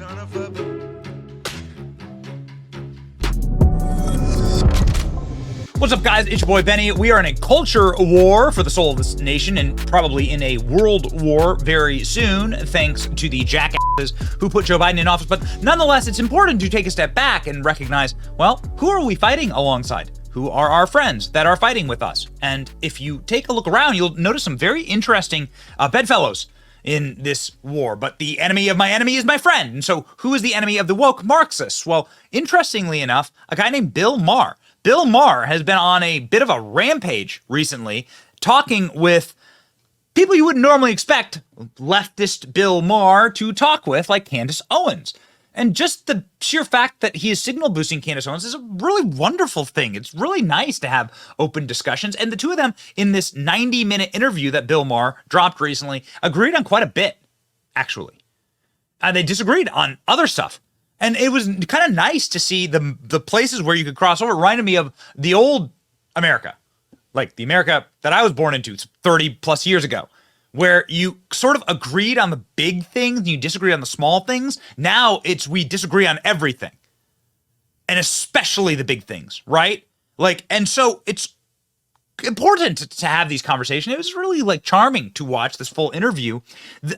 son of a... What's up, guys? It's your boy Benny. We are in a culture war for the soul of this nation and probably in a world war very soon, thanks to the jackasses who put Joe Biden in office. But nonetheless, it's important to take a step back and recognize, well, who are we fighting alongside? Who are our friends that are fighting with us? And if you take a look around, you'll notice some very interesting bedfellows in this war. But the enemy of my enemy is my friend. And so who is the enemy of the woke Marxists? Well, interestingly enough, a guy named Bill Maher. Bill Maher has been on a bit of a rampage recently, talking with people you wouldn't normally expect leftist Bill Maher to talk with, like Candace Owens. And just the sheer fact that he is signal boosting Candace Owens is a really wonderful thing. It's really nice to have open discussions. And the two of them in this 90-minute interview that Bill Maher dropped recently agreed on quite a bit, actually. They disagreed on other stuff. And it was kind of nice to see the places where you could cross over. It reminded me of the old America, like the America that I was born into 30 plus years ago, where you sort of agreed on the big things and you disagree on the small things. Now it's we disagree on everything, and especially the big things, right? Like, and so it's important to have these conversations. It was really like charming to watch this full interview.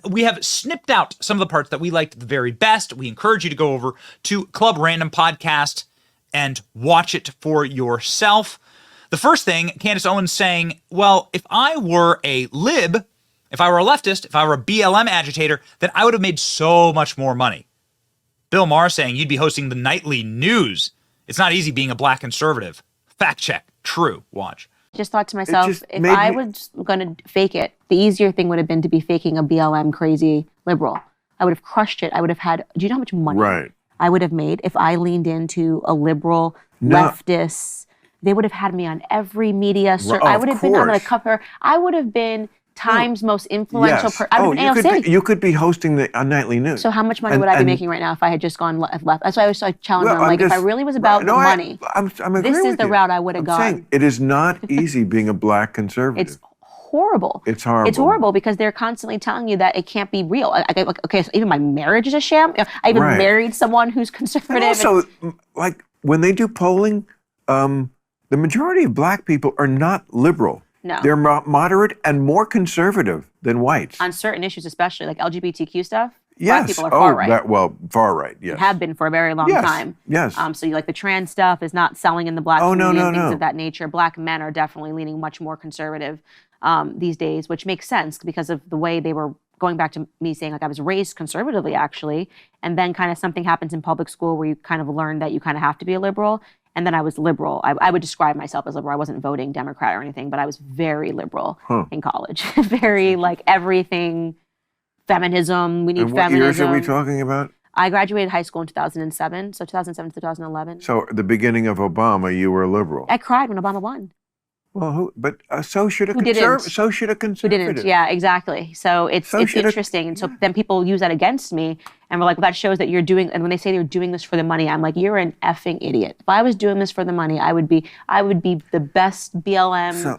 We have snipped out some of the parts that we liked the very best. We encourage you to go over to Club Random Podcast and watch it for yourself. The first thing, Candace Owens saying, well, if I were a lib, if I were a leftist, if I were a BLM agitator, then I would have made so much more money. Bill Maher saying you'd be hosting the nightly news. It's not easy being a black conservative. Fact check. True. Watch. Just thought to myself, if I was going to fake it, the easier thing would have been to be faking a BLM crazy liberal. I would have crushed it. I would have had, do you know how much money I would have made if I leaned into a liberal leftist? They would have had me on every media. I would have been on the cover. I would have been Time's most influential person. You could be hosting the nightly news. So how much money would I be making right now if I had just gone left? That's why I was like challenging them. Like, if I really was about the money, this is the route I would have gone. It is not easy being a black conservative. It's horrible. It's horrible. It's horrible because they're constantly telling you that it can't be real. Okay, so even my marriage is a sham. I even married someone who's conservative. And also, like when they do polling, the majority of black people are not liberal. No. They're moderate and more conservative than whites. On certain issues, especially like LGBTQ stuff. Yes. Black people are far right. Far right, yes. Have been for a very long time. Yes. So you like the trans stuff is not selling in the black community and things of that nature. Black men are definitely leaning much more conservative these days, which makes sense because of the way they were going back to me saying like I was raised conservatively actually, and then kind of something happens in public school where you kind of learn that you kind of have to be a liberal. And then I was liberal. I would describe myself as liberal. I wasn't voting Democrat or anything, but I was very liberal in college. Very like everything, feminism. We need feminism. What years are we talking about? I graduated high school in 2007, so 2007 to 2011. So at the beginning of Obama, you were a liberal. I cried when Obama won. Well, so should a conservative. So should a conservative. Who didn't? Yeah, exactly. So it's interesting. And so then people use that against me, and we're like, well, that shows that you're doing. And when they say they're doing this for the money, I'm like, you're an effing idiot. If I was doing this for the money, I would be the best BLM.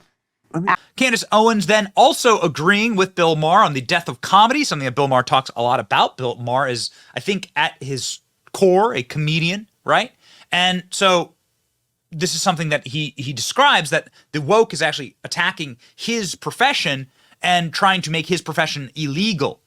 Candace Owens then also agreeing with Bill Maher on the death of comedy, something that Bill Maher talks a lot about. Bill Maher is, I think, at his core, a comedian, right? And so this is something that he describes, that the woke is actually attacking his profession and trying to make his profession illegal.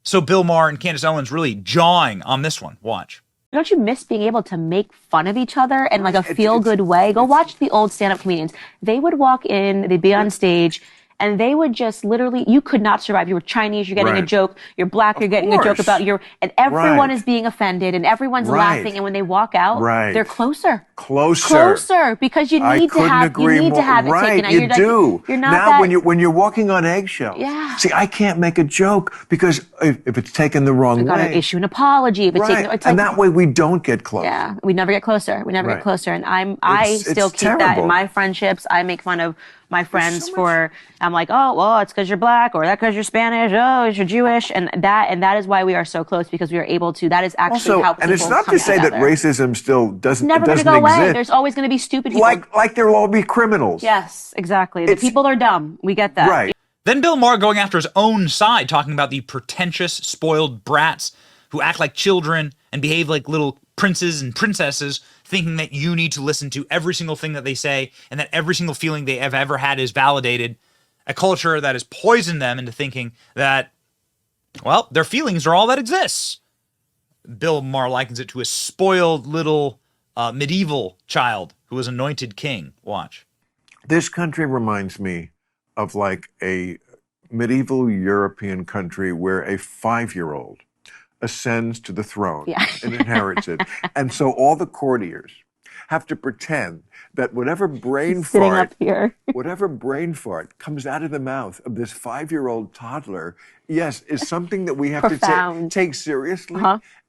So Bill Maher and Candace Owens really jawing on this one. Watch. Don't you miss being able to make fun of each other in like a feel-good way? Go watch the old stand-up comedians. They would walk in, they'd be on stage, and they would just literally, you could not survive. You were Chinese, you're getting a joke. You're black, you're getting a joke about and everyone is being offended and everyone's laughing. And when they walk out, they're closer. Closer, because you need to have it taken out. You do. You're not now when you're walking on eggshells. Yeah. See, I can't make a joke because if it's taken the wrong way. You gotta issue an apology. If it's taken, and that way we don't get close. Yeah, we never get closer. We never get closer. And I still keep that in my friendships. I make fun of my friends I'm like, oh, well, it's because you're black, or that because you're Spanish, oh, you're Jewish, and that is why we are so close, because we are able to. That is actually how people and it's not come to say together. that racism still doesn't never exist. Go away. There's always going to be stupid people. Like there'll all be criminals. Yes, exactly. The people are dumb. We get that. Right. Then Bill Maher going after his own side, talking about the pretentious, spoiled brats who act like children and behave like little princes and princesses, thinking that you need to listen to every single thing that they say and that every single feeling they have ever had is validated. A culture that has poisoned them into thinking that, well, their feelings are all that exists. Bill Maher likens it to a spoiled little medieval child who was anointed king. Watch. This country reminds me of like a medieval European country where a 5-year-old ascends to the throne and inherits it. And so all the courtiers have to pretend that whatever brain fart comes out of the mouth of this 5-year-old toddler, yes, is something that we have to take seriously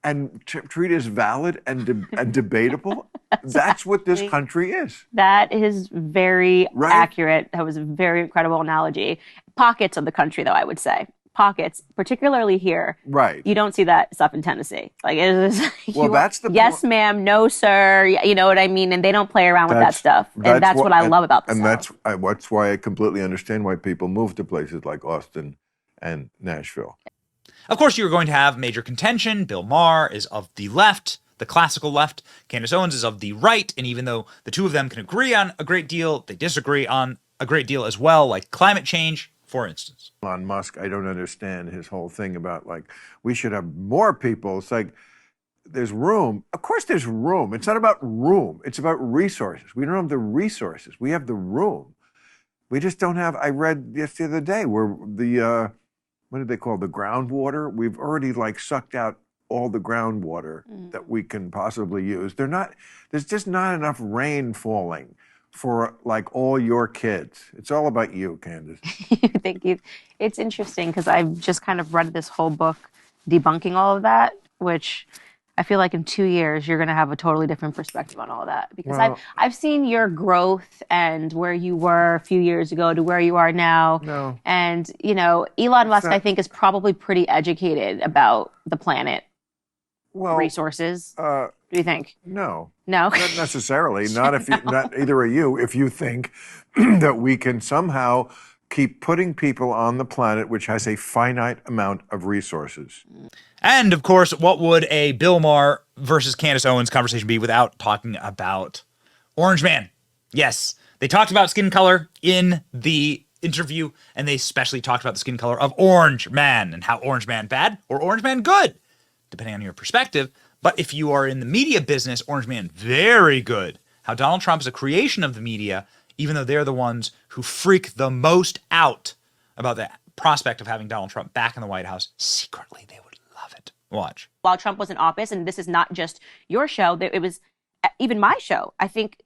and treat as valid and debatable. That's what this country is. That is very accurate. That was a very incredible analogy. Pockets of the country, though, I would say. Pockets, particularly here. Right. You don't see that stuff in Tennessee. Like, it is, well, that's the yes, ma'am, no, sir. You know what I mean? And they don't play around with that stuff. And that's what I love about the South. And that's why I completely understand why people move to places like Austin and Nashville. Of course, you're going to have major contention. Bill Maher is of the left, the classical left. Candace Owens is of the right. And even though the two of them can agree on a great deal, they disagree on a great deal as well, like climate change, for instance. Elon Musk, I don't understand his whole thing about like, we should have more people. It's like, there's room. Of course there's room. It's not about room. It's about resources. We don't have the resources. We have the room. We just don't have, I read this the other day where the, what did they call it? The groundwater? We've already like sucked out all the groundwater that we can possibly use. There's just not enough rain falling for like all your kids. It's all about you, Candace. Thank you. It's interesting because I've just kind of read this whole book debunking all of that, which I feel like in 2 years you're going to have a totally different perspective on all of that. Because I've seen your growth and where you were a few years ago to where you are now. No. And, you know, Elon Musk, I think, is probably pretty educated about the planet, resources. Do you think? No. No? Not necessarily. Not either of you. If you think that we can somehow keep putting people on the planet which has a finite amount of resources. And of course, what would a Bill Maher versus Candace Owens conversation be without talking about Orange Man? Yes, they talked about skin color in the interview, and they especially talked about the skin color of Orange Man and how Orange Man bad or Orange Man good, depending on your perspective. But if you are in the media business, Orange Man, very good. How Donald Trump is a creation of the media, even though they're the ones who freak the most out about the prospect of having Donald Trump back in the White House. Secretly, they would love it. Watch. While Trump was in office, and this is not just your show, it was even my show. I think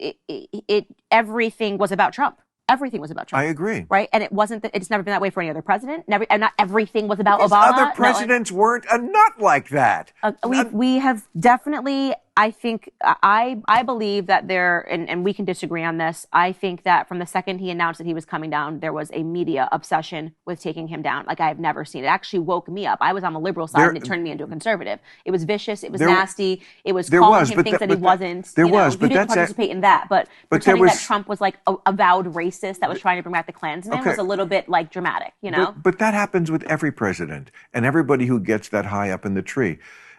everything was about Trump. Everything was about Trump. I agree. Right? And it wasn't. It's never been that way for any other president. And not everything was about Because Obama. Other presidents weren't a nut like that. We have definitely. I think I believe that and we can disagree on this. I think that from the second he announced that he was coming down, there was a media obsession with taking him down like I have never seen. It actually woke me up. I was on the liberal side and it turned me into a conservative. It was vicious. It was nasty. It was calling him things that he wasn't. There was. You didn't participate in that. But pretending that Trump was like a avowed racist that was trying to bring back the Klansmen was a little bit like dramatic, you know? But that happens with every president and everybody who gets that high up in the tree.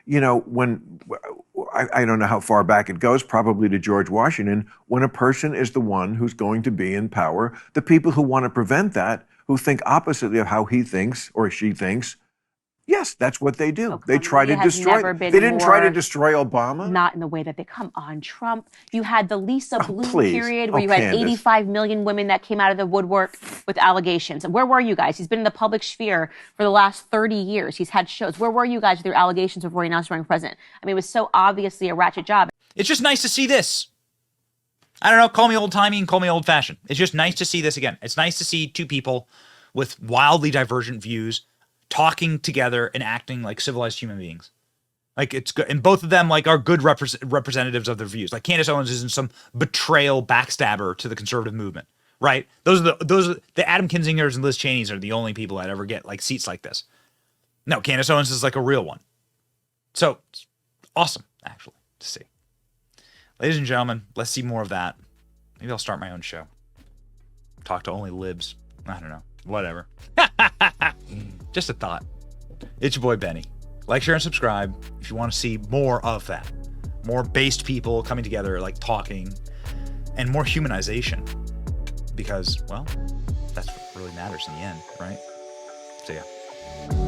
You know, when I don't know how far back it goes, probably to George Washington, when a person is the one who's going to be in power, the people who want to prevent that, who think oppositely of how he thinks or she thinks, yes, that's what they do. They try to destroy. They didn't try to destroy Obama. Not in the way that they come on Trump. You had the Lisa Bloom period where you had 85 million women that came out of the woodwork with allegations. Where were you guys? He's been in the public sphere for the last 30 years. He's had shows. Where were you guys with your allegations before he announced running president? I mean, it was so obviously a ratchet job. It's just nice to see this. I don't know, call me old-timey and call me old-fashioned. It's just nice to see this again. It's nice to see two people with wildly divergent views talking together and acting like civilized human beings. Like, it's good. And both of them like are good representatives of their views. Like, Candace Owens isn't some betrayal backstabber to the conservative movement, right? Those are the Adam Kinzingers and Liz Cheneys are the only people that ever get like seats like this. No, Candace Owens is like a real one. So it's awesome, actually, to see. Ladies and gentlemen, let's see more of that. Maybe I'll start my own show. Talk to only libs. I don't know. Whatever. Just a thought. It's your boy Benny. Like, share, and subscribe if you want to see more of that. More based people coming together, like talking, and more humanization. Because, well, that's what really matters in the end, right? So, yeah.